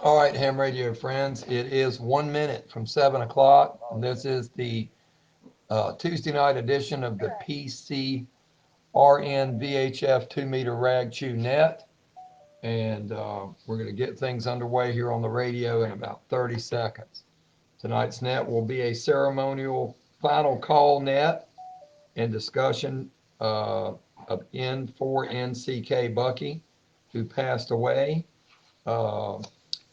All right, ham radio friends, it is 1 minute from 7 o'clock. And this is the Tuesday night edition of the PCRN VHF 2-meter rag chew net. And we're going to get things underway here on the radio in about 30 seconds. Tonight's net will be a ceremonial final call net and discussion of N4NCK Bucky, who passed away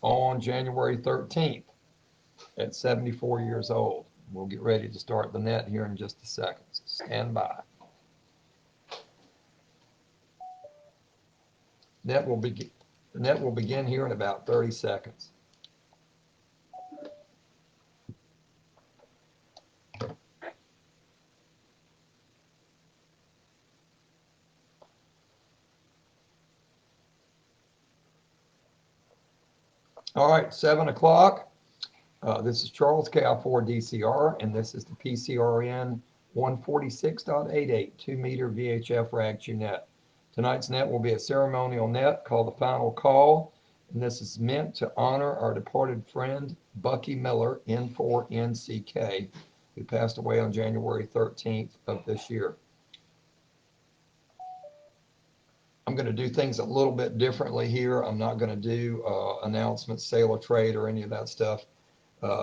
on January 13th at 74 years old. We'll get ready to start the net here in just a second. So stand by. The net will begin here in about 30 seconds. All right, 7 o'clock. This is Charles, KI4DCR, and this is the PCRN 146.88 2-meter VHF rag chew net. Tonight's net will be a ceremonial net called the Final Call, and this is meant to honor our departed friend, Bucky Miller, N4NCK, who passed away on January 13th of this year. I'm going to do things a little bit differently here. I'm not going to do announcements, sale or trade, or any of that stuff.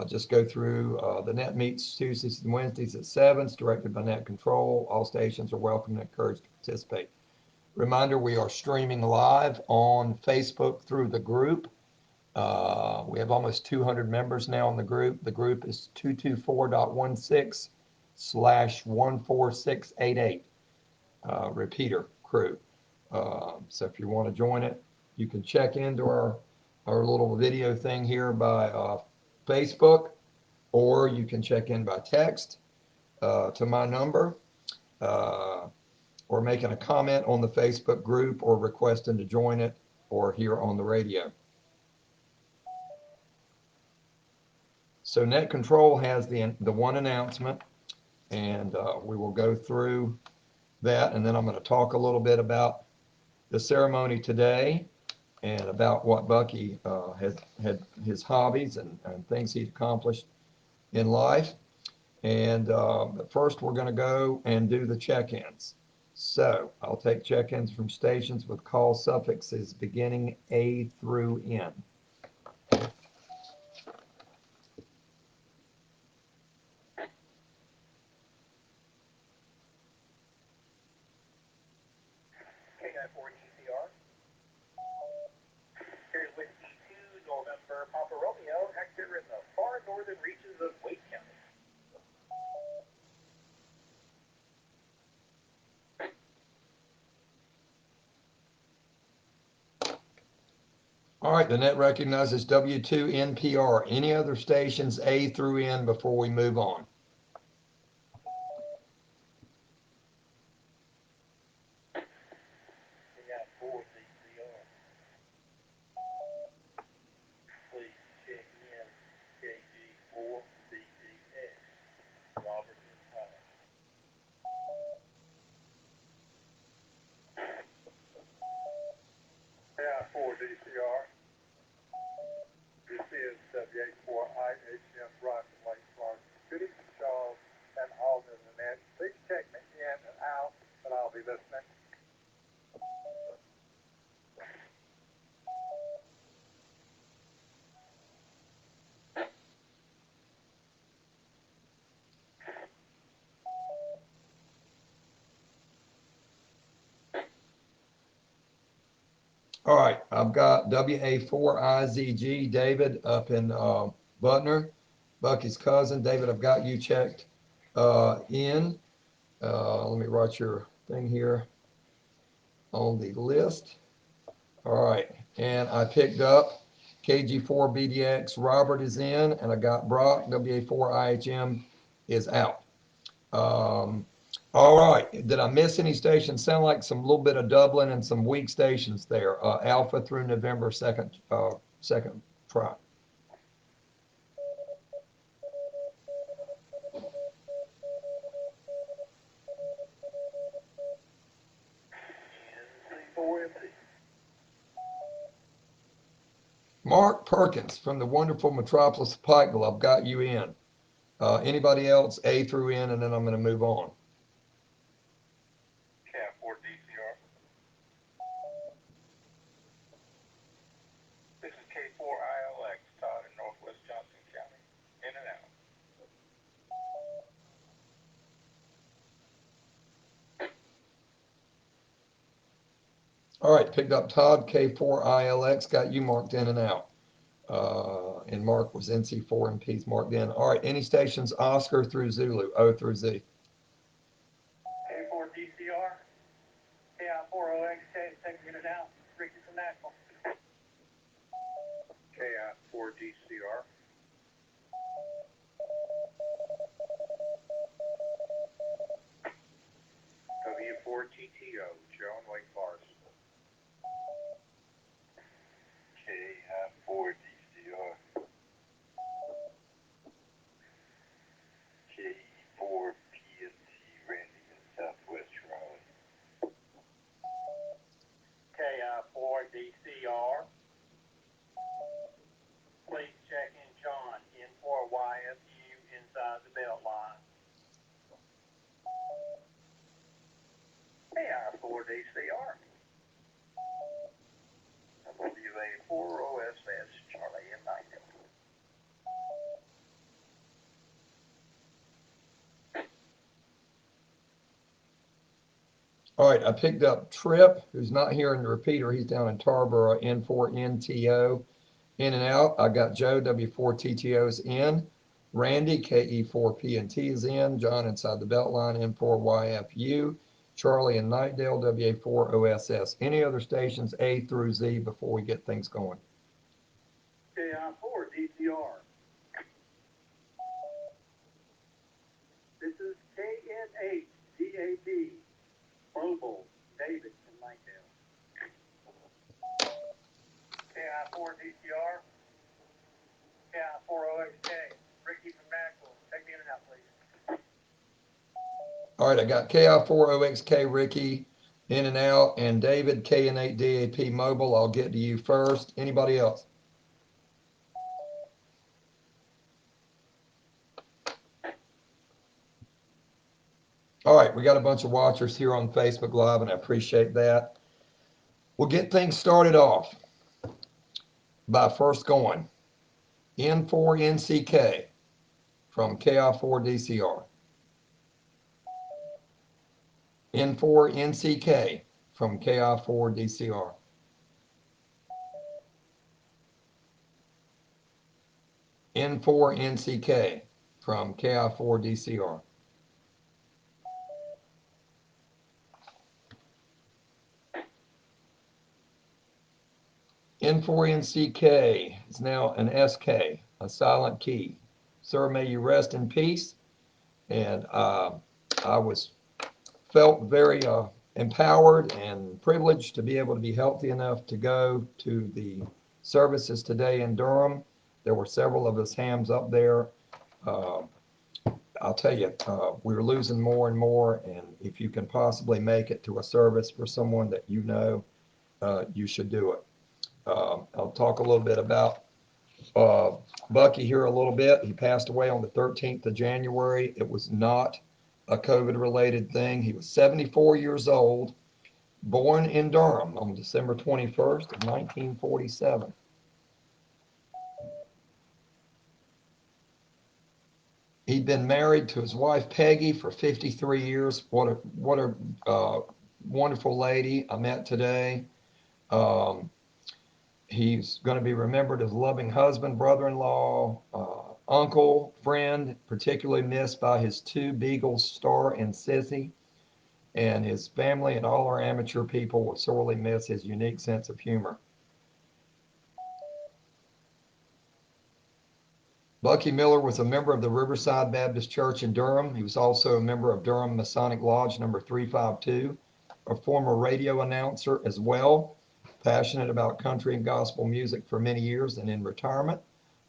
Just go through. The net meets Tuesdays and Wednesdays at 7. It's directed by Net Control. All stations are welcome and encouraged to participate. Reminder, we are streaming live on Facebook through the group. We have almost 200 members now in the group. The group is 224.16/14688. Repeater crew. So if you want to join it, you can check into our little video thing here by Facebook, or you can check in by text to my number, or making a comment on the Facebook group, or requesting to join it, or here on the radio. So Net Control has the one announcement, and we will go through that, and then I'm going to talk a little bit about the ceremony today and about what Bucky had his hobbies and things he'd accomplished in life. And but first we're going to go and do the check-ins. So I'll take check-ins from stations with call suffixes beginning A through N. KI4DCR. Here's Whiskey 2, November, Papa Romeo, Hector in the far northern reaches of Wake County. All right, the net recognizes W2NPR. Any other stations A through N before we move on? KI4DCR. Please check in KG4DDX. Robert is high. KI4DCR. This is W84IHM Rocky Lake Clark City, Charles, and Alden the net. Please check me in and out, and I'll be listening. All right, I've got WA4IZG, David, up in Butner, Bucky's cousin. David, I've got you checked in. Let me write your thing here on the list. All right, and I picked up KG4BDX, Robert is in, and I got Brock, WA4IHM is out. All right, did I miss any stations? Sound like some little bit of Dublin and some weak stations there. Alpha through November 2nd, second try. NC4MC. Mark Perkins from the wonderful metropolis of Pikeville, I've got you in. Anybody else, A through N, and then I'm going to move on. K4DCR. This is K4ILX, Todd in Northwest Johnson County. In and out. All right, picked up Todd, K4ILX, got you marked in and out. And Mark was NC4NP's marked in. All right, any stations, Oscar through Zulu, O through Z. K4DCR. KI4OXK, second unit out. Ricky from Nashville. KI4DCR. W4TTO, Joe in Wake Forest. KI4DCR. K4PNT, Randy in Southwest Raleigh. KI4DCR. Please check in John, N4YFU, inside the belt line. KI4DCR. WA4OSS, Charlie and Michael. All right, I picked up Trip, who's not here in the repeater. He's down in Tarboro, N4NTO, in and out. I got Joe, W4TTO's in. Randy, KE4PNT is in. John inside the belt line, N4YFU. Charlie and Nightdale, WA4OSS. Any other stations, A through Z, before we get things going? KI4DCR. This is KN8DAB. Mobile, David from Nightdale. KI4DCR. KI4OXK. Ricky from Nashville. Take me in and out, please. All right, I got KI4OXK, Ricky, in and out, and David, KN8DAP Mobile. I'll get to you first. Anybody else? All right, we got a bunch of watchers here on Facebook Live, and I appreciate that. We'll get things started off by first going N4NCK from KI4DCR. N4NCK from KI4DCR. N4NCK from KI4DCR. N4NCK is now an SK, a silent key. Sir, may you rest in peace. And I felt very empowered and privileged to be able to be healthy enough to go to the services today in Durham. There were several of us hams up there. I'll tell you, we're losing more and more, and if you can possibly make it to a service for someone that you know, you should do it. I'll talk a little bit about Bucky here a little bit. He passed away on the 13th of January. It was not a COVID-related thing. He was 74 years old, born in Durham on December 21st of 1947. He'd been married to his wife Peggy for 53 years. What a wonderful lady I met today. He's going to be remembered as a loving husband, brother-in-law, uncle, friend, particularly missed by his two beagles, Star and Sissy. And his family and all our amateur people will sorely miss his unique sense of humor. Bucky Miller was a member of the Riverside Baptist Church in Durham. He was also a member of Durham Masonic Lodge number 352, a former radio announcer as well, passionate about country and gospel music for many years, and in retirement.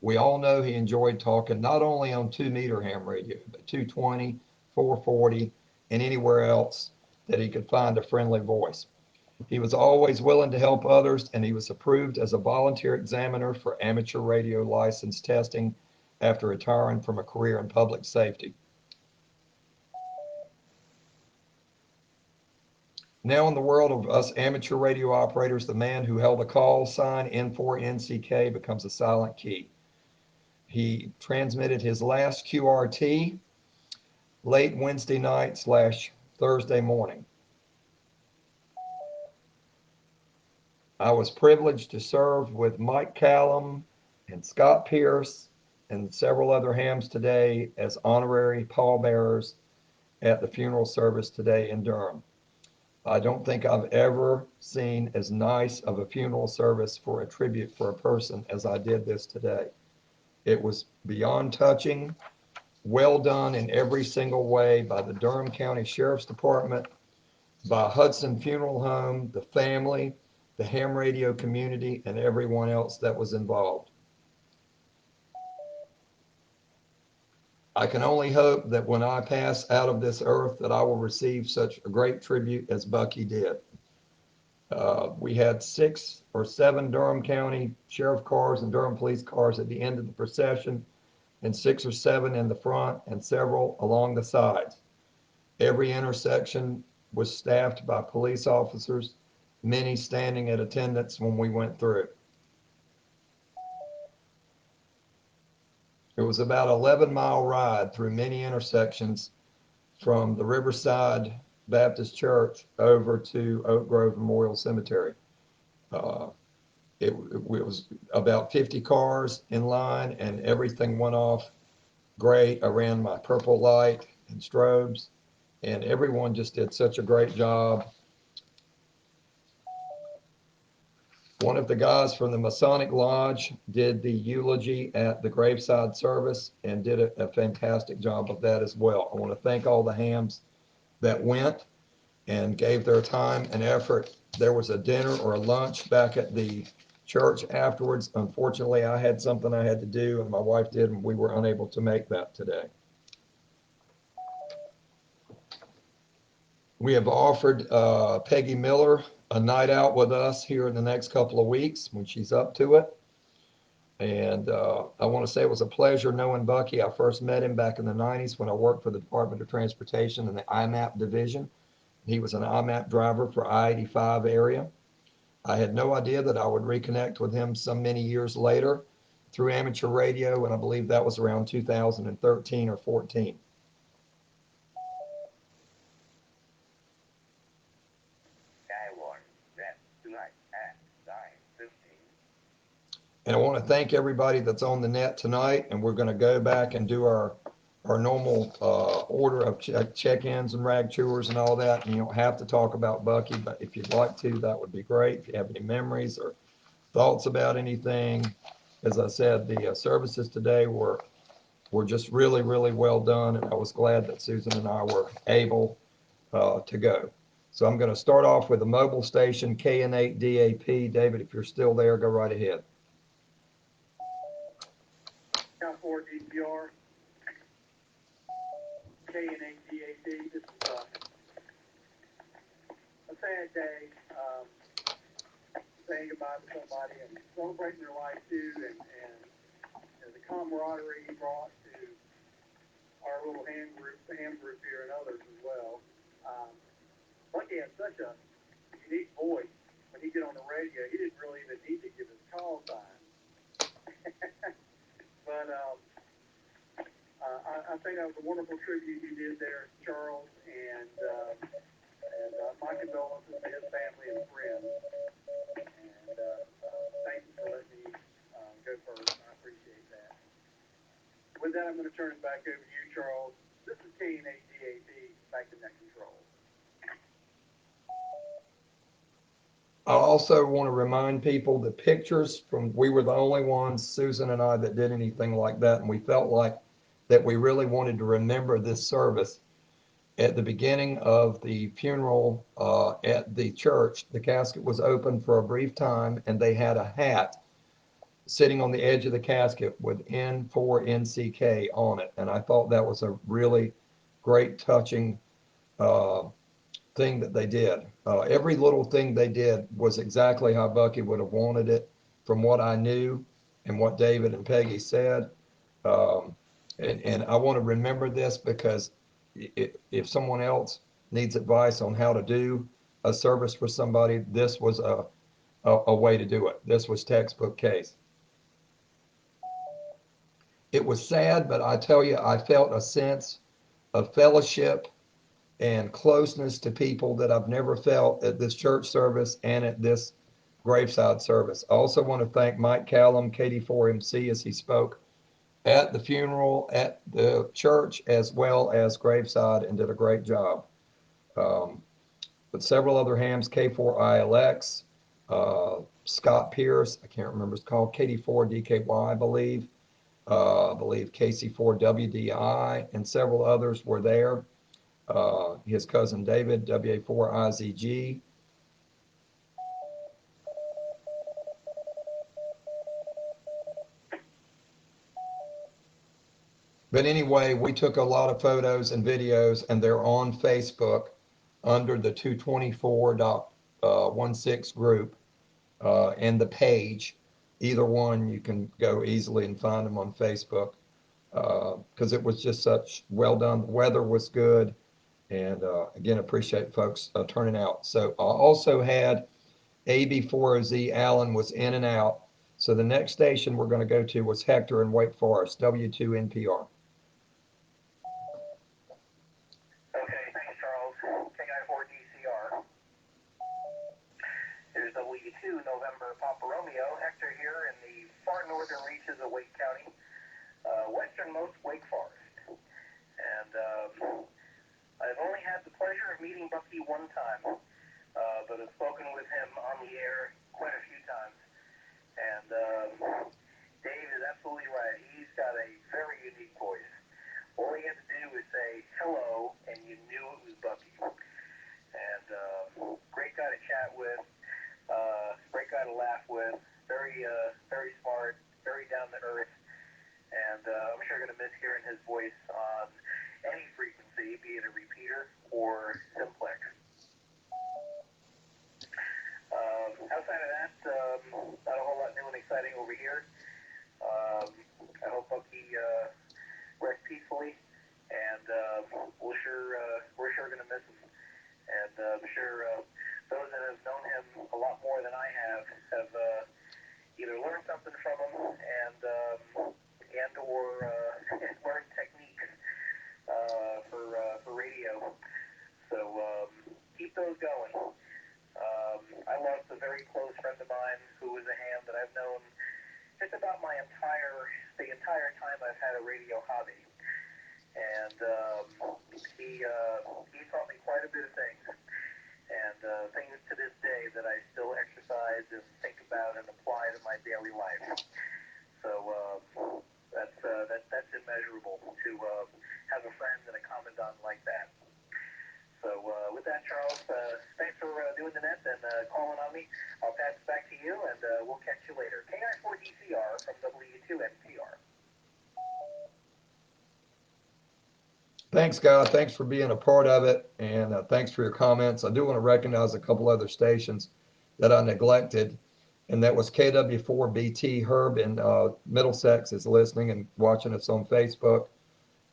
We all know he enjoyed talking not only on 2-meter ham radio, but 220, 440, and anywhere else that he could find a friendly voice. He was always willing to help others, and he was approved as a volunteer examiner for amateur radio license testing after retiring from a career in public safety. Now in the world of us amateur radio operators, the man who held a call sign N4NCK becomes a silent key. He transmitted his last QRT late Wednesday night / Thursday morning. I was privileged to serve with Mike Callum and Scott Pierce and several other hams today as honorary pallbearers at the funeral service today in Durham. I don't think I've ever seen as nice of a funeral service for a tribute for a person as I did this today. It was beyond touching, well done in every single way by the Durham County Sheriff's Department, by Hudson Funeral Home, the family, the ham radio community, and everyone else that was involved. I can only hope that when I pass out of this earth that I will receive such a great tribute as Bucky did. We had 6 or 7 Durham County Sheriff cars and Durham police cars at the end of the procession, and 6 or 7 in the front and several along the sides. Every intersection was staffed by police officers, many standing at attendance when we went through. It was about an 11-mile ride through many intersections from the Riverside Baptist Church over to Oak Grove Memorial Cemetery. Uh, it was about 50 cars in line, and everything went off great. I ran my purple light and strobes, and everyone just did such a great job. One of the guys from the Masonic Lodge did the eulogy at the graveside service and did a fantastic job of that as well. I want to thank all the hams that went and gave their time and effort. There was a dinner or a lunch back at the church afterwards. Unfortunately, I had something I had to do, and my wife did, and we were unable to make that today. We have offered Peggy Miller a night out with us here in the next couple of weeks when she's up to it. And I want to say it was a pleasure knowing Bucky. I first met him back in the 90s when I worked for the Department of Transportation in the IMAP division. He was an IMAP driver for I-85 area. I had no idea that I would reconnect with him some many years later through amateur radio, and I believe that was around 2013 or 14. And I want to thank everybody that's on the net tonight, and we're going to go back and do our normal order of check-ins and rag tours and all that. And you don't have to talk about Bucky, but if you'd like to, that would be great. If you have any memories or thoughts about anything, as I said, the services today were just really, really well done, and I was glad that Susan and I were able to go. So I'm going to start off with the mobile station, KN8DAP. David, if you're still there, go right ahead. Count 4 DPR, K&8DAD. This is a sad day. Saying goodbye to somebody and celebrating their life too, and the camaraderie he brought to our little ham group here, and others as well. Bucky had such a unique voice when he get on the radio. He didn't really even need to give his call sign. But I think that was a wonderful tribute you did there, Charles, and my condolences to his family and friends. And thank you for letting me go first. I appreciate that. With that, I'm going to turn it back over to you, Charles. This is K&8DAP, back to net control. I also want to remind people the pictures from, we were the only ones, Susan and I, that did anything like that, and we felt like that we really wanted to remember this service. At the beginning of the funeral at the church, the casket was open for a brief time, and they had a hat sitting on the edge of the casket with N4NCK on it, and I thought that was a really great, touching thing that they did. Every little thing they did was exactly how Bucky would have wanted it, from what I knew and what David and Peggy said. Um, and I want to remember this because if someone else needs advice on how to do a service for somebody, this was a way to do it. This was textbook case. It was sad, but I tell you, I felt a sense of fellowship and closeness to people that I've never felt at this church service and at this graveside service. I also want to thank Mike Callum, KD4MC, as he spoke at the funeral, at the church, as well as graveside, and did a great job. Um, but several other hams, K4ILX, Scott Pierce, I can't remember, it's called KD4DKY, I believe KC4WDI, and several others were there. His cousin David, WA4IZG. But anyway, we took a lot of photos and videos, and they're on Facebook under the 224.16 group and the page. Either one, you can go easily and find them on Facebook because it was just such well done. The weather was good. And again, appreciate folks turning out. So I also had AB4OZ Allen was in and out. So the next station we're going to go to was Hector in Wake Forest, W2NPR. Okay, thanks, Charles. KI4DCR. Here's W2 November Papa Romeo. Hector here in the far northern reaches of Wake County, westernmost Wake Forest. And I've only had the pleasure of meeting Bucky one time, but have spoken with him on the air quite a few times. And Dave is absolutely right. He's got a very unique voice. All he had to do was say hello, and you knew it was Bucky. And great guy to chat with, great guy to laugh with, very smart, very down to earth. And I'm sure going to miss hearing his voice on any frequency, be it a repeater or simplex. Outside of that, not a whole lot new and exciting over here. I hope Bucky rests peacefully, and we're sure going to miss him. And I'm sure those that have known him a lot more than I have either learned something from him and or learned techniques for radio. So keep those going. I lost a very close friend of mine who was a ham that I've known just about the entire time I've had a radio hobby. And he taught me quite a bit of things, and things to this day that I still exercise and think about and apply to my daily life. So that's immeasurable to have a friend and a commandant like that. So with that, Charles, thanks for doing the net and calling on me. I'll pass it back to you, and we'll catch you later. KI4DCR from W2NPR. Thanks, Guy. Thanks for being a part of it, and thanks for your comments. I do want to recognize a couple other stations that I neglected, and that was KW4BT. Herb in Middlesex is listening and watching us on Facebook.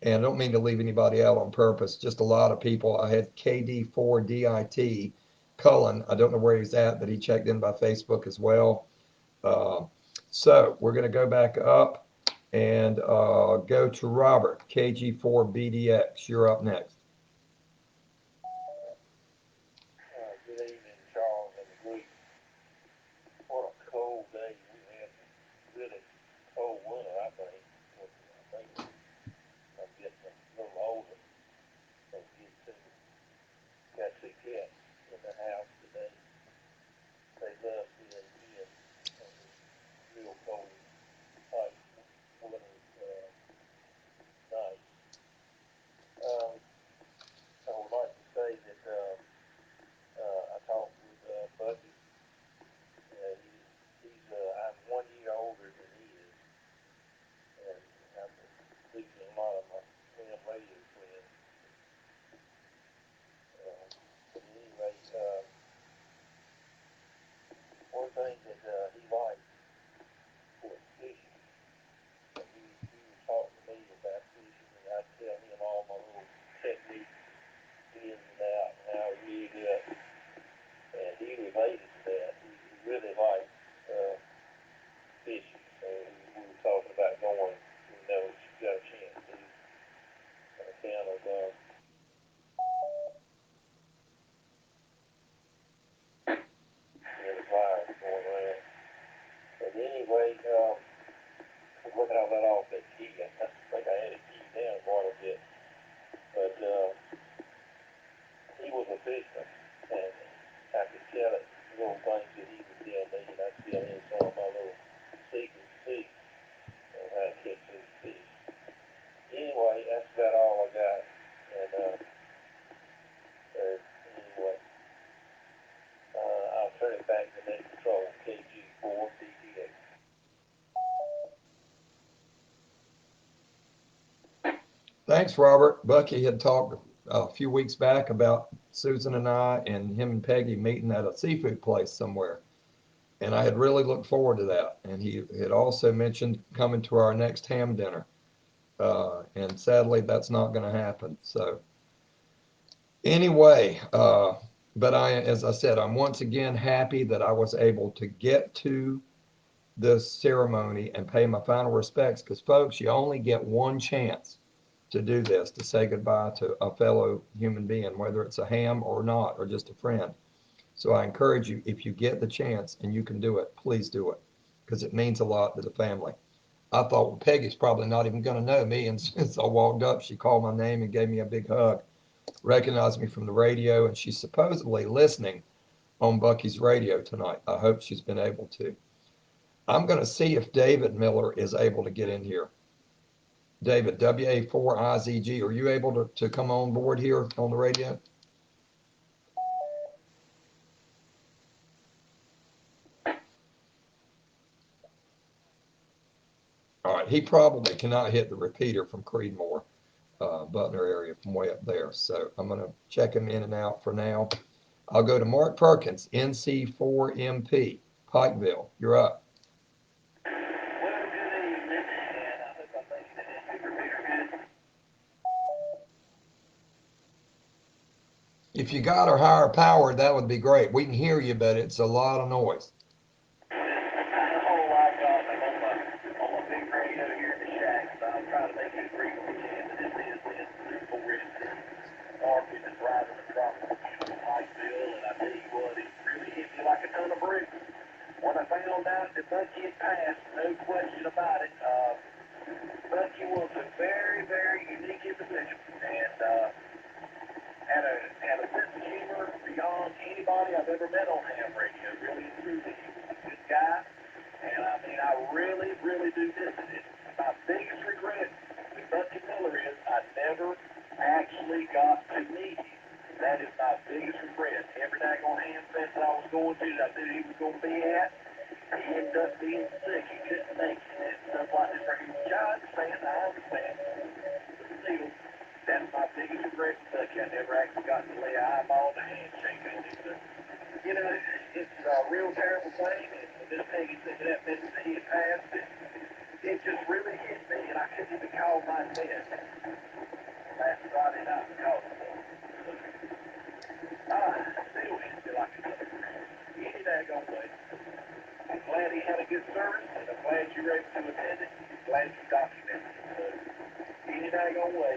And I don't mean to leave anybody out on purpose, just a lot of people. I had KD4DIT, Cullen. I don't know where he's at, but he checked in by Facebook as well. So we're going to go back up and go to Robert, KG4BDX. You're up next. Good evening, Charles and the group. What a cold day we had. Really cold winter, I think. I'm getting a little older. So got two cats in the house today. They love being in real cold, ice, winter night. Working on that off that key. I think I had it keyed down quite a bit. But he was a fisherman, and I could tell it little things that he would tell me, and I'd tell him some of my little secret seats on how to catch these fish. Anyway, that's about all I got. And anyway, I'll turn it back to Net Control, KG4DDA. Thanks, Robert. Bucky had talked a few weeks back about Susan and I and him and Peggy meeting at a seafood place somewhere. And I had really looked forward to that. And he had also mentioned coming to our next ham dinner. And sadly, that's not going to happen. So anyway, but as I said, I'm once again happy that I was able to get to this ceremony and pay my final respects, because folks, you only get one chance to do this, to say goodbye to a fellow human being, whether it's a ham or not, or just a friend. So I encourage you, if you get the chance and you can do it, please do it, because it means a lot to the family. I thought, well, Peggy's probably not even going to know me. And since I walked up, she called my name and gave me a big hug, recognized me from the radio, and she's supposedly listening on Bucky's radio tonight. I hope she's been able to. I'm going to see if David Miller is able to get in here. David, WA4IZG, are you able to come on board here on the radio? All right, he probably cannot hit the repeater from Creedmoor, Butner area from way up there. So I'm going to check him in and out for now. I'll go to Mark Perkins, NC4MP, Pikeville. You're up. If you got her higher powered, that would be great. We can hear you, but it's a lot of noise. When I found out that Bucky had passed, no question about it, Bucky was a very, very unique individual, and had a sense of humor beyond anybody I've ever met on ham radio. Really and truly, he was a good guy, and I mean, I really, really do miss it. My biggest regret with Bucky Miller is I never actually got to meet him. That is my biggest regret. Every daggone ham fest that I was going to, that I knew he was going to be at, he ended up being sick. He couldn't make it and stuff like this. Which I understand. But still, that's my biggest regret with Bucky. I never actually got to lay an eyeball to handshake on him. But, you know, it's a real terrible thing. And when this Peggy sent me that message that he had passed, it just really hit me, and I couldn't even call my bed last Friday night because of it. Still should be like another friend. Any daggone way. I'm glad he had a good service, and I'm glad you were able to attend it. I'm glad you documented it. So, any daggone way.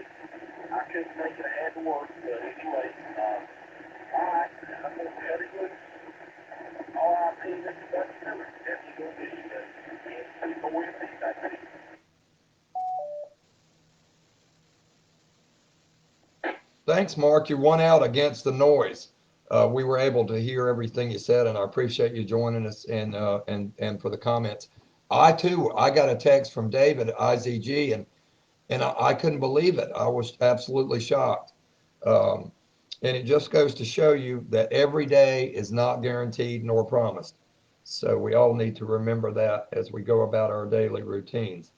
I couldn't make it. I had to work. But anyway, alright, I'm going to cut it loose. R.I.P. Mr. Bucky Miller. Definitely going to miss you, guys. N4NCK Bucky. Thanks, Mark. You won out against the noise. We were able to hear everything you said, and I appreciate you joining us and for the comments. I got a text from David at IZG, and I couldn't believe it. I was absolutely shocked. And it just goes to show you that every day is not guaranteed nor promised. So we all need to remember that as we go about our daily routines.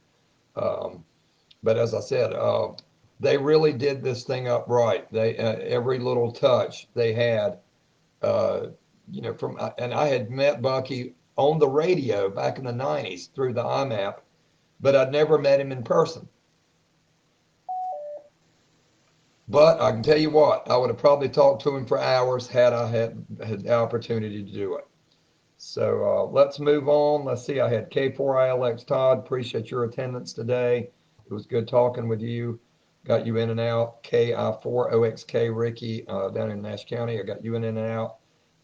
But as I said, they really did this thing up right. They every little touch they had, and I had met Bucky on the radio back in the 90s through the IMAP, but I'd never met him in person. But I can tell you what, I would have probably talked to him for hours had I had the opportunity to do it. So let's move on. Let's see, I had K4ILX Todd. Appreciate your attendance today. It was good talking with you. Got you in and out. KI4OXK Ricky down in Nash County. I got you in and out.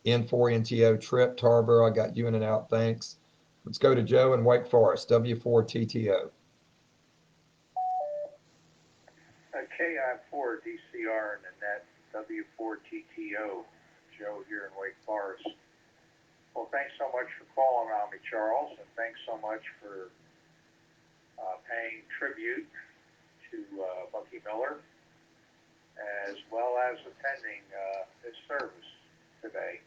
N4NTO Trip Tarboro. I got you in and out. Thanks. Let's go to Joe in Wake Forest, W4TTO. KI4DCR and the net, W4TTO, Joe here in Wake Forest. Well, thanks so much for calling on me, Charles, and thanks so much for paying tribute to Bucky Miller, as well as attending his service today.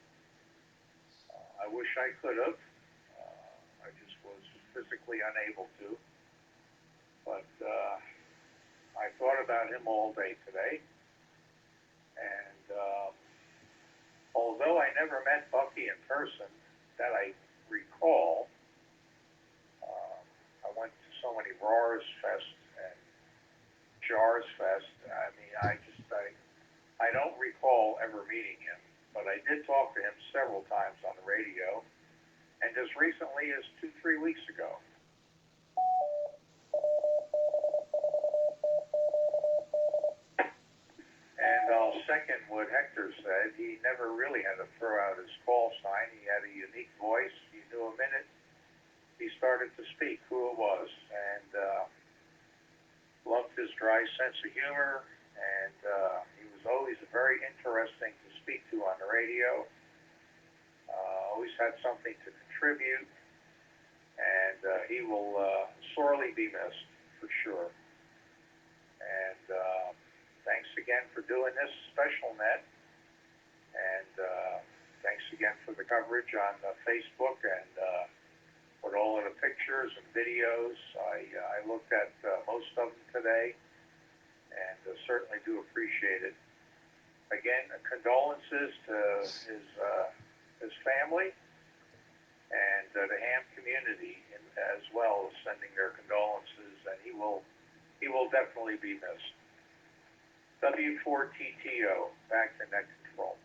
I wish I could have. I just was physically unable to. But I thought about him all day today. And although I never met Bucky in person, that I recall, I went to so many Roars Fest and Jars Fest. I mean, I don't recall ever meeting him, but I did talk to him several times on the radio, and as recently as 2-3 weeks ago. And I'll second what Hector said. He never really had to throw out his call sign. He had a unique voice. You knew a minute he started to speak who it was, and loved his dry sense of humor, and he was always very interesting to speak to on the radio. Always had something to contribute, and he will sorely be missed for sure. And thanks again for doing this special net, and thanks again for the coverage on Facebook and with all of the pictures and videos. I looked at most of them today, and certainly do appreciate it. Again, condolences to his family and the Ham community as well, sending their condolences, and he will definitely be missed. W4TTO, back to net control.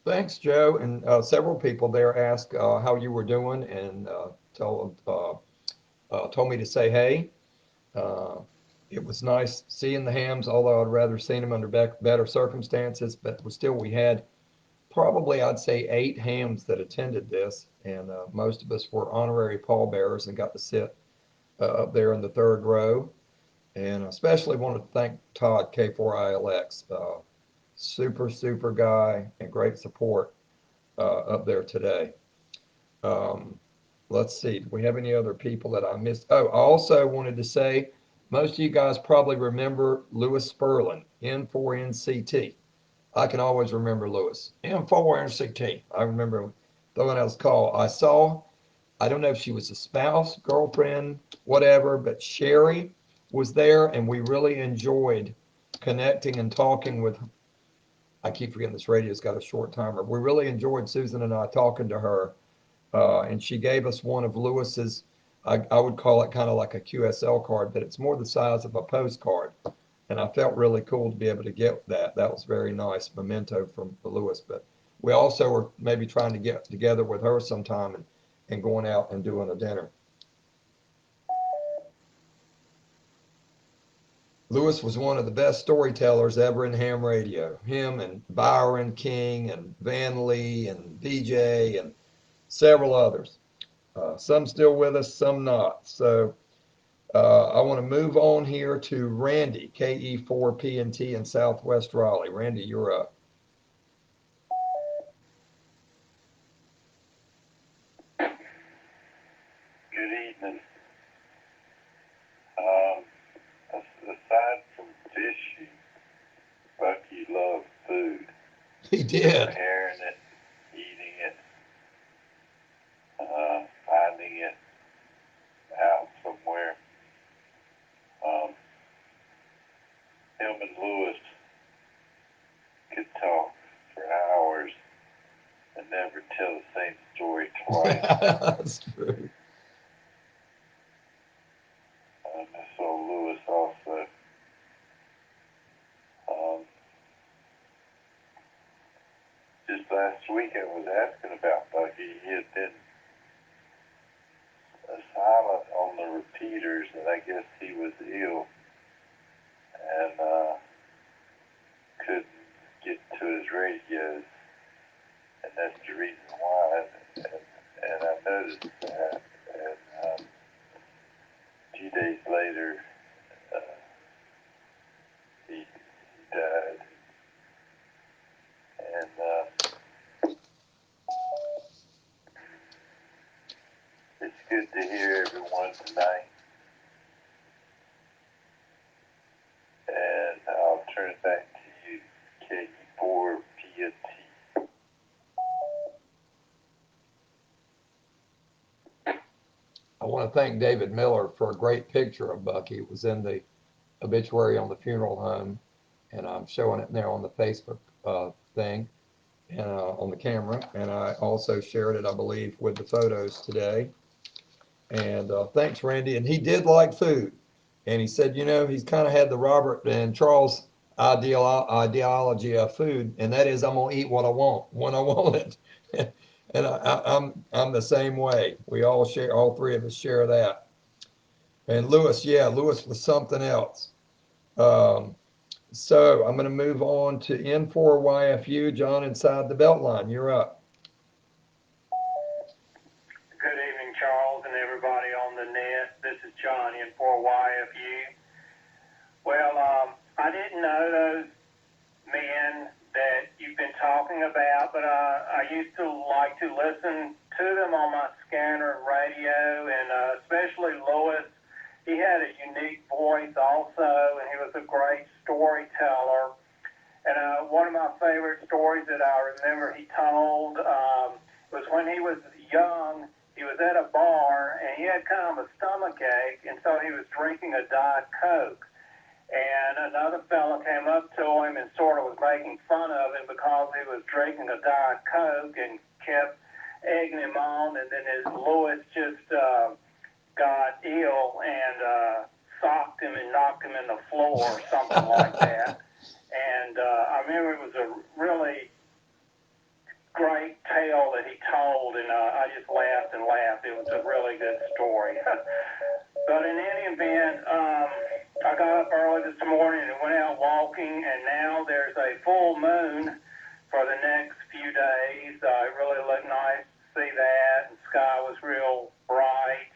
Thanks, Joe. And several people there asked how you were doing, and told me to say hey. It was nice seeing the Hams, although I'd rather seen them under better circumstances. But still, we had probably, I'd say, 8 Hams that attended this, and most of us were honorary pallbearers and got to sit up there in the 3rd row. And especially wanted to thank Todd, K4ILX. Super guy and great support up there today. Let's see, do we have any other people that I missed? Oh, I also wanted to say, most of you guys probably remember Lewis Sperlin, N4NCT. I can always remember Lewis. N4NCT. I remember throwing out his call. I don't know if she was a spouse, girlfriend, whatever, but Sherry was there, and we really enjoyed connecting and talking with. I keep forgetting this radio's got a short timer. We really enjoyed, Susan and I, talking to her, and she gave us one of Lewis's, I would call it kind of like a QSL card, but it's more the size of a postcard. And I felt really cool to be able to get that. That was very nice memento from Lewis. But we also were maybe trying to get together with her sometime and going out and doing a dinner. Lewis was one of the best storytellers ever in ham radio. Him and Byron King and Van Lee and BJ and several others. Some still with us, some not. So I want to move on here to Randy, KE4PNT in Southwest Raleigh. Randy, you're up. Good evening. Aside from fishing, Bucky loved food. He did. Preparing it, eating it, finding it out somewhere. Him and Lewis could talk for hours and never tell the same story twice. That's true. I saw Lewis also. Just last week I was asking about Bucky. He had been silent on the repeaters, and I guess he was ill and couldn't get to his radios. that's the reason why. And I noticed that. And a few days later, he died. And it's good to hear everyone tonight. And I'll turn it back to you, K4PNT. I want to thank David Miller for a great picture of Bucky. It was in the obituary on the funeral home, and I'm showing it now on the Facebook thing and on the camera. And I also shared it, I believe, with the photos today. And thanks, Randy. And he did like food. And he said, you know, he's kind of had the Robert and Charles ideology of food, and that is I'm gonna eat what I want when I want it. And I'm the same way. We all share, all three of us share that. And Lewis, yeah, Lewis was something else. Um, so I'm going to move on to N4YFU. John, inside the Beltline, you're up. Good evening, Charles, and everybody on the net. This is John N4YFU. Well, I didn't know those men that you've been talking about, but I used to like to listen to them on my scanner radio, and especially Lewis. He had a unique voice also, and he was a great storyteller. And one of my favorite stories that I remember he told was when he was young. He was at a bar, and he had kind of a stomach ache, and so he was drinking a Diet Coke. And another fellow came up to him and sort of was making fun of him because he was drinking a Diet Coke and kept egging him on. And then as Lewis just got ill and socked him and knocked him in the floor or something like that. And I remember it was a really great tale that he told, and I just laughed and laughed. It was a really good story. But in any event, I got up early this morning and went out walking, and now there's a full moon for the next few days. It really looked nice to see that. The sky was real bright.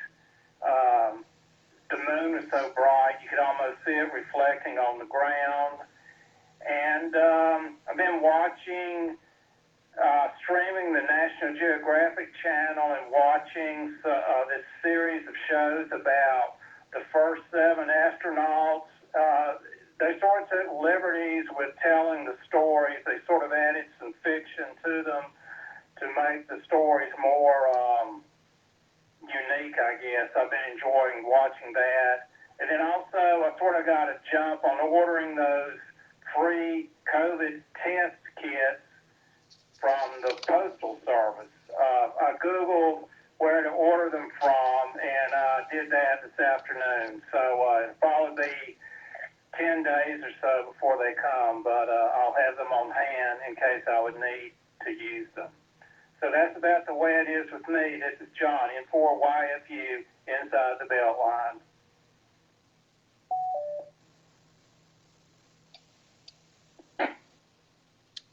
The moon was so bright you could almost see it reflecting on the ground. And I've been watching, streaming the National Geographic Channel and watching this series of shows about the first 7 astronauts. They sort of took liberties with telling the stories. They sort of added some fiction to them to make the stories more unique, I guess. I've been enjoying watching that. And then also, I sort of got a jump on ordering those free COVID test kits from the Postal Service. I Googled where to order them from, and did that this afternoon. So it'll probably be 10 days or so before they come, but I'll have them on hand in case I would need to use them. So that's about the way it is with me. This is John, N4YFU, inside the Beltline.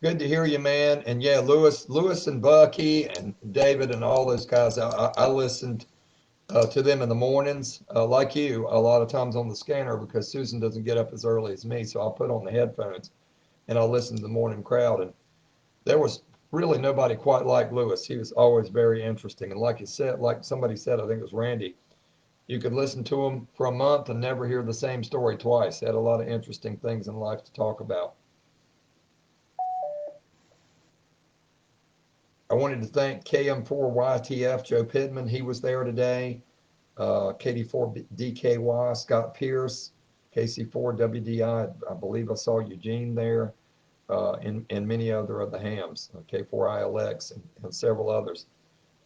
Good to hear you, man. And yeah, Lewis and Bucky and David and all those guys, I listened to them in the mornings, like you, a lot of times on the scanner because Susan doesn't get up as early as me. So I'll put on the headphones and I'll listen to the morning crowd. And there was really nobody quite like Lewis. He was always very interesting. And like you said, like somebody said, I think it was Randy, you could listen to him for a month and never hear the same story twice. He had a lot of interesting things in life to talk about. I wanted to thank KM4YTF, Joe Pittman. He was there today. KD4DKY, Scott Pierce, KC4WDI. I believe I saw Eugene there, and many other of the hams, K4ILX and several others.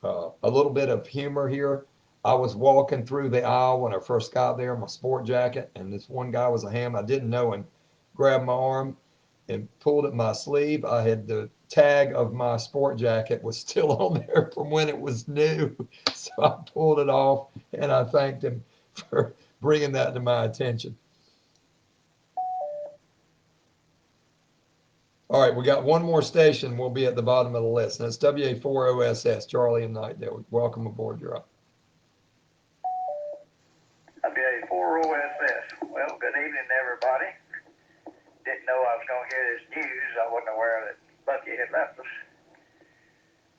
A little bit of humor here. I was walking through the aisle when I first got there in my sport jacket, and this one guy was a ham. I didn't know him. Grabbed my arm and pulled at my sleeve. I had the tag of my sport jacket was still on there from when it was new. So I pulled it off and I thanked him for bringing that to my attention. All right, we got one more station. We'll be at the bottom of the list. And it's WA4OSS, Charlie and Nightdale. Welcome aboard. You're up. WA4OSS. Well, good evening, everybody. Didn't know I was going to hear this news. I wasn't aware that Bucky had left us.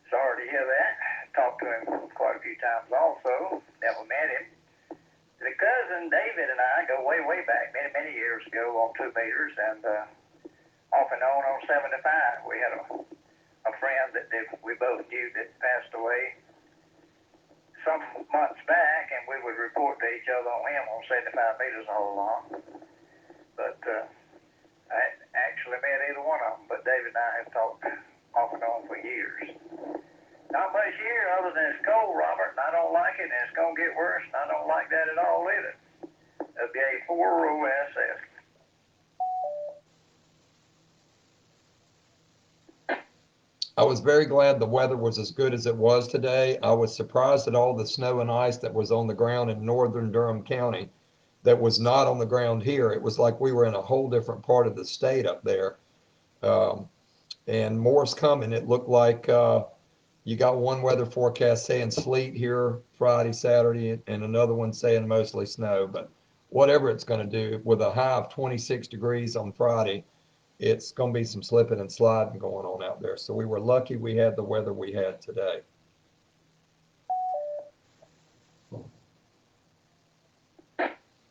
Sorry to hear that. Talked to him quite a few times also. Never met him. The cousin David and I go way, way back, many, many years ago on 2 meters, and off and on 75. We had a friend that we both knew that passed away some months back, and we would report to each other on him on 75 meters a whole long. But I hadn't actually met either one of them, but David and I have talked off and on for years. Not much here other than it's cold, Robert, and I don't like it, and it's going to get worse, and I don't like that at all either. WA4OSS. I was very glad the weather was as good as it was today. I was surprised at all the snow and ice that was on the ground in northern Durham County that was not on the ground here. It was like we were in a whole different part of the state up there. And more's coming. It looked like you got one weather forecast saying sleet here Friday, Saturday, and another one saying mostly snow. But whatever it's going to do, with a high of 26 degrees on Friday, it's going to be some slipping and sliding going on out there. So we were lucky we had the weather we had today.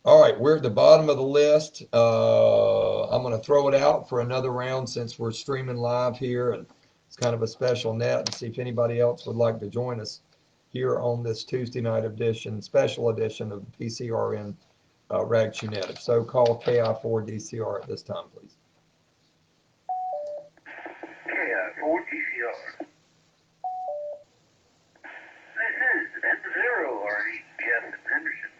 All right, we're at the bottom of the list. I'm going to throw it out for another round since we're streaming live here, and it's kind of a special net, and see if anybody else would like to join us here on this Tuesday night edition, special edition of the PCRN Rag Net. If so, call KI4DCR at this time, please. KI4DCR. This is N4NCK Jeff Henderson.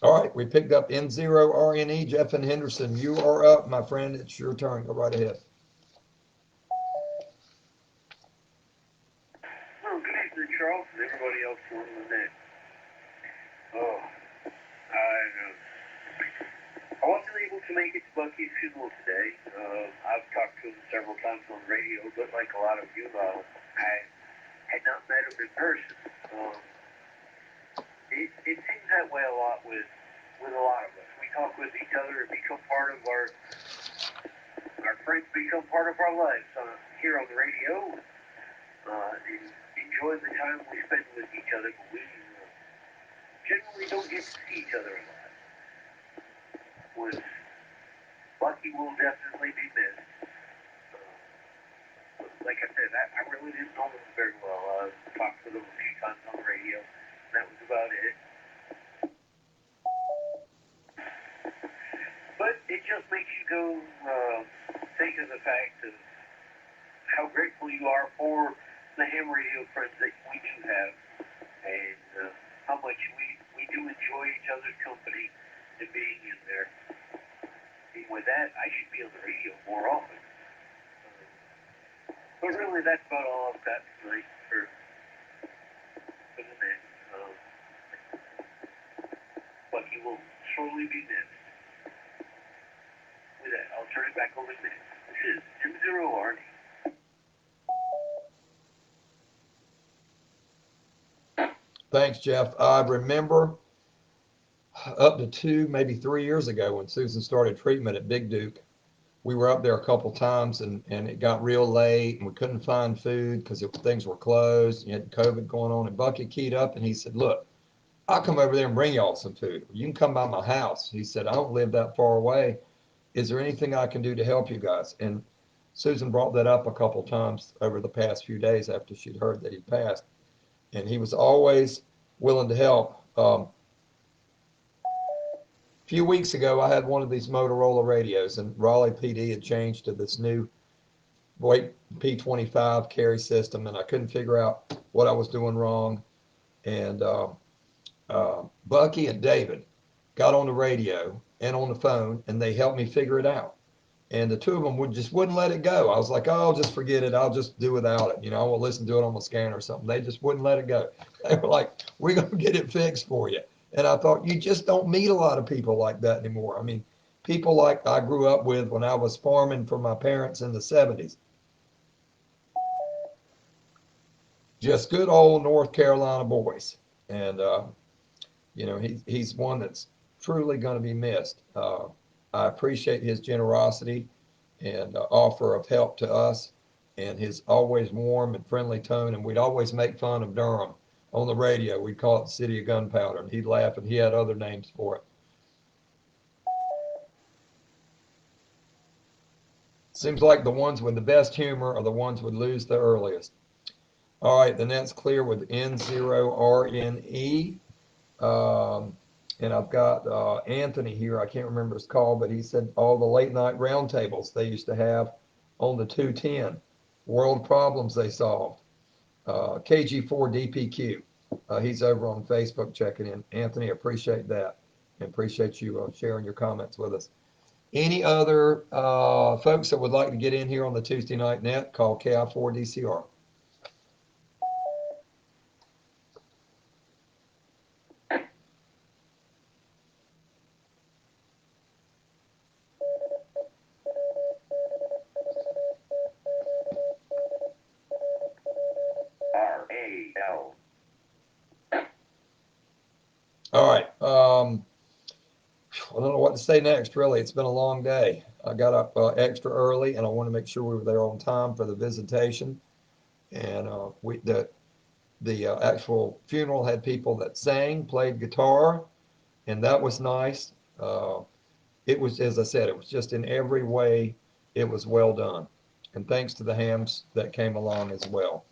All right, we picked up N4NCK Jeff and Henderson. You are up, my friend. It's your turn. Go right ahead. Oh, good evening, Charles, and everybody else on the net. Oh, I wasn't able to make it to Bucky's funeral today. I've talked to him several times on the radio, but like a lot of you, I had not met him in person. It seems that way a lot with a lot of us. We talk with each other and become part of our friends become part of our lives here on the radio. And enjoy the time we spend with each other, but we generally don't get to see each other a lot. With Bucky will definitely be missed. Like I said, I really didn't know him very well. I talked with him a few times on the radio, and that was about it. But it just makes you go think of the fact of how grateful you are for the ham radio friends that we do have, and how much we do enjoy each other's company and being in there. And with that, I should be on the radio more often. But really, that's about all I've got tonight for the net. Bucky will surely be missed. With that, I'll turn it back over to Nick. This is N4NCK. Thanks, Jeff. I remember up to 2, maybe 3 years ago when Susan started treatment at Big Duke, we were up there a couple times, and it got real late and we couldn't find food because things were closed. You had COVID going on, and Bucky keyed up and he said, look, I'll come over there and bring y'all some food. You can come by my house. He said, I don't live that far away. Is there anything I can do to help you guys? And Susan brought that up a couple times over the past few days after she'd heard that he passed. And he was always willing to help. A few weeks ago, I had one of these Motorola radios, and Raleigh PD had changed to this new P25 carry system, and I couldn't figure out what I was doing wrong. And Bucky and David got on the radio and on the phone, and they helped me figure it out. And the two of them wouldn't let it go. I was like, oh, just forget it. I'll just do without it. You know, I will listen to it on my scanner or something. They just wouldn't let it go. They were like, we're going to get it fixed for you. And I thought, you just don't meet a lot of people like that anymore. I mean, people like I grew up with when I was farming for my parents in the 70s. Just good old North Carolina boys. And, you know, he's one that's truly going to be missed. I appreciate his generosity and offer of help to us, and his always warm and friendly tone. And we'd always make fun of Durham on the radio. We'd call it the city of gunpowder, and he'd laugh, and he had other names for it. Seems like the ones with the best humor are the ones who lose the earliest. All right, the net's clear with N4NCK. And I've got Anthony here. I can't remember his call, but he said all the late night roundtables they used to have on the 210, world problems they solved. KG4DPQ. He's over on Facebook checking in. Anthony, appreciate that, and appreciate you sharing your comments with us. Any other folks that would like to get in here on the Tuesday night net, call KI4DCR. RAL. All right. I don't know what to say next, really. It's been a long day. I got up extra early, and I want to make sure we were there on time for the visitation. And the actual funeral had people that sang, played guitar, and that was nice. It was, as I said, it was just in every way, it was well done. And thanks to the hams that came along as well.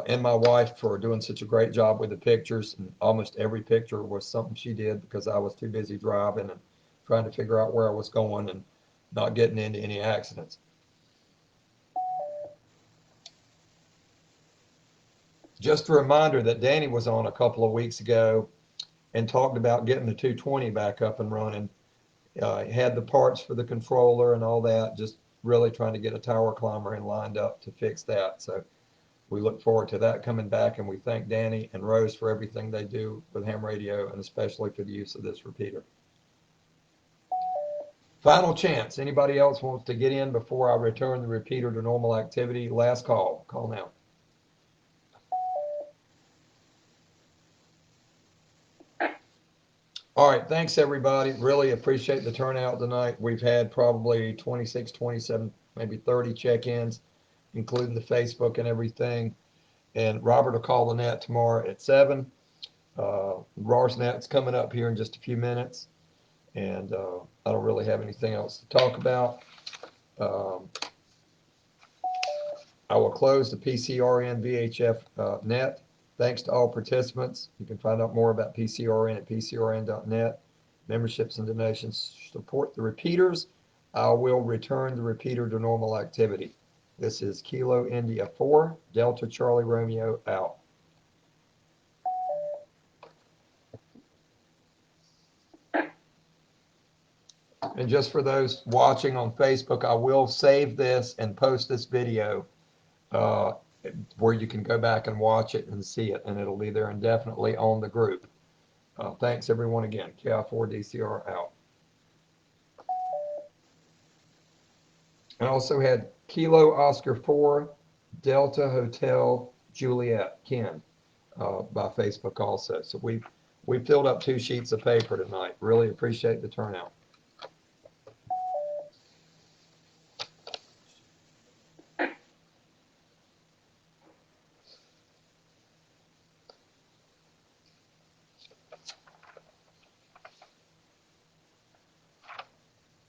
And my wife for doing such a great job with the pictures. And almost every picture was something she did because I was too busy driving and trying to figure out where I was going and not getting into any accidents. Just a reminder that Danny was on a couple of weeks ago and talked about getting the 220 back up and running. Had the parts for the controller and all that, just really trying to get a tower climber in lined up to fix that. So we look forward to that coming back, and we thank Danny and Rose for everything they do with ham radio, and especially for the use of this repeater. Final chance. Anybody else wants to get in before I return the repeater to normal activity? Last call. Call now. All right, thanks everybody. Really appreciate the turnout tonight. We've had probably 26, 27, maybe 30 check-ins, including the Facebook and everything. And Robert will call the net tomorrow at 7. Rars net's coming up here in just a few minutes. And I don't really have anything else to talk about. I will close the PCRN VHF net. Thanks to all participants. You can find out more about PCRN at PCRN.net. Memberships and donations support the repeaters. I will return the repeater to normal activity. This is Kilo India 4, Delta Charlie Romeo out. And just for those watching on Facebook, I will save this and post this video where you can go back and watch it and see it, and it'll be there indefinitely on the group. Thanks everyone again. KI4DCR out. And also had Kilo Oscar 4 Delta Hotel Juliet Ken by Facebook also. So we filled up 2 sheets of paper tonight. Really appreciate the turnout.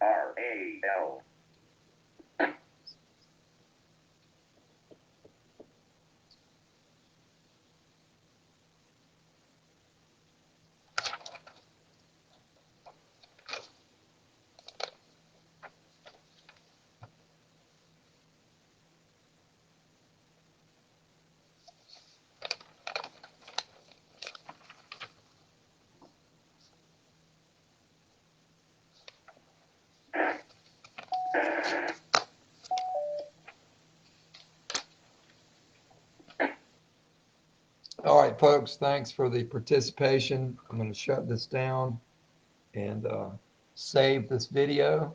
RAL. All right, folks, thanks for the participation. I'm going to shut this down and save this video.